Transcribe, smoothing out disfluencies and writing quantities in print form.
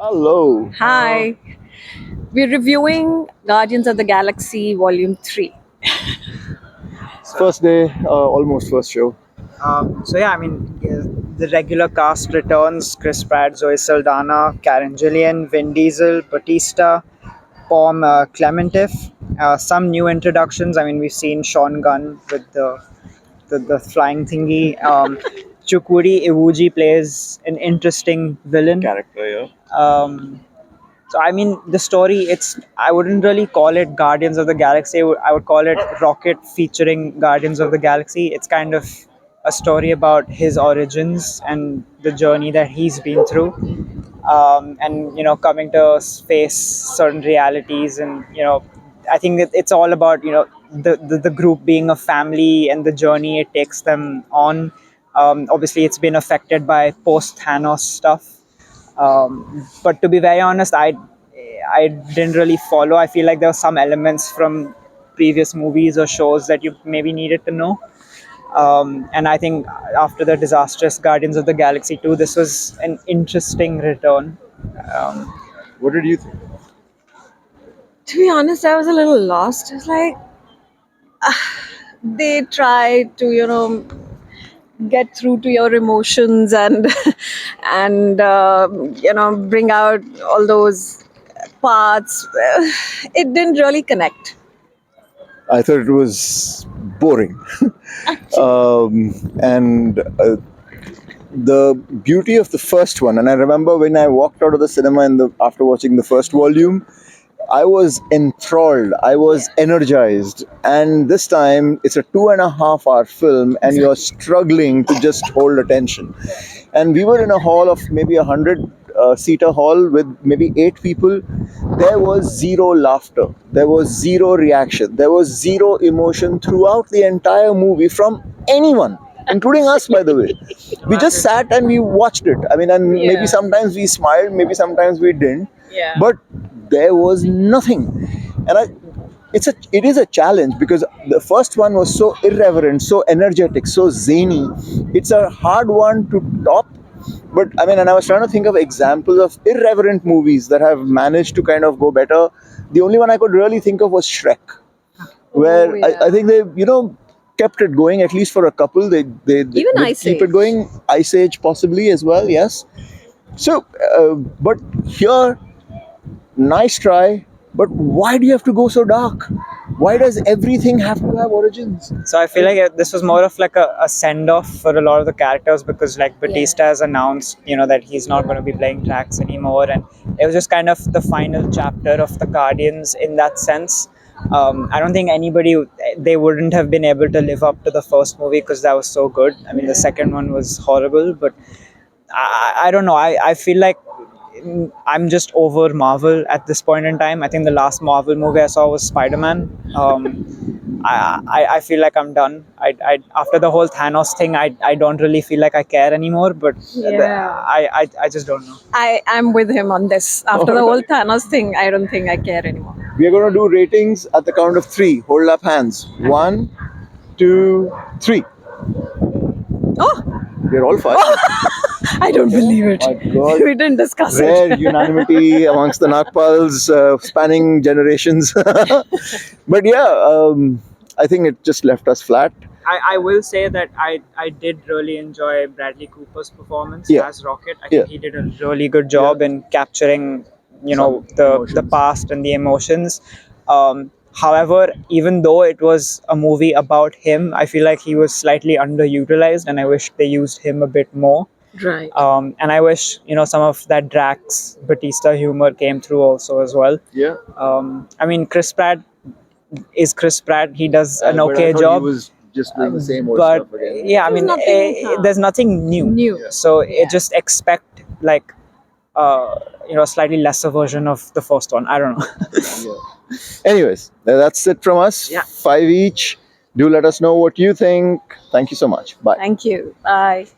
Hello. Hi, we're reviewing Guardians of the Galaxy Volume 3. First day, almost first show. The regular cast returns: Chris Pratt, Zoe Saldana, Karen Gillian, Vin Diesel, Batista, Pom Clementif. Some new introductions. We've seen Sean Gunn with the flying thingy. Chukwudi Iwuji plays an interesting villain. Character, yeah. The story, I wouldn't really call it Guardians of the Galaxy. I would call it Rocket featuring Guardians of the Galaxy. It's kind of a story about his origins and the journey that he's been through, and coming to face certain realities. And I think that it's all about the group being a family and the journey it takes them on. Obviously, it's been affected by post Thanos stuff, but to be very honest, I didn't really follow. I feel like there were some elements from previous movies or shows that you maybe needed to know. And I think after the disastrous Guardians of the Galaxy 2, this was an interesting return. Um, What did you think? To be honest, I was a little lost. It's like they try to, get through to your emotions and and bring out all those parts. It didn't really connect. I thought it was boring. And the beauty of the first one, and I remember when I walked out of the cinema after watching the first volume, I was enthralled. I was energized. And this time, it's a 2.5 hour film, and you're struggling to just hold attention. And we were in a hall of maybe 100 seater hall with maybe 8 people. There was zero laughter. There was zero reaction. There was zero emotion throughout the entire movie from anyone, including us, by the way. We just sat and we watched it. And Yeah. maybe sometimes we smiled, maybe sometimes we didn't. Yeah. But there was nothing. And it is a challenge because the first one was so irreverent, so energetic, so zany. It's a hard one to top. But and I was trying to think of examples of irreverent movies that have managed to kind of go better. The only one I could really think of was Shrek, where Oh, yeah. I think they kept it going at least for a couple. Even they Ice keep Age. it going. Ice Age possibly as well. Yes. So, but here, nice try. But why do you have to go so dark? Why does everything have to have origins? so I feel like this was more of like a send off for a lot of the characters, because like Batista has announced, that he's not going to be playing Drax anymore, and it was just kind of the final chapter of the Guardians in that sense. I don't think they wouldn't have been able to live up to the first movie because that was so good. The second one was horrible, but I don't know. I feel like I'm just over Marvel at this point in time. I think the last Marvel movie I saw was Spider-Man. I feel like I'm done. After the whole Thanos thing, I don't really feel like I care anymore. But Yeah. I just don't know. I am with him on this. After the whole Thanos thing, I don't think I care anymore. We are going to do ratings at the count of 3. Hold up hands. 1, 2, 3. Oh, We're all fine. I don't believe it. My God. We didn't discuss Rare it. unanimity amongst the Nagpals, spanning generations. But yeah, I think it just left us flat. I will say that I did really enjoy Bradley Cooper's performance Yeah. as Rocket. I Yeah. think he did a really good job in capturing, Some the emotions. past and the emotions. However, even though it was a movie about him, I feel like he was slightly underutilized, and I wish they used him a bit more. Right. And I wish some of that Drax Batista humor came through also as well. Yeah. Chris Pratt is Chris Pratt. He does an But I okay thought job. He was just doing the same old But stuff again. yeah, There's nothing, there's nothing new. new. So Yeah. just expect like a slightly lesser version of the first one. I don't know. Yeah. Anyways, that's it from us. Yeah. 5 each. Do let us know what you think. Thank you so much. Bye. Thank you. Bye.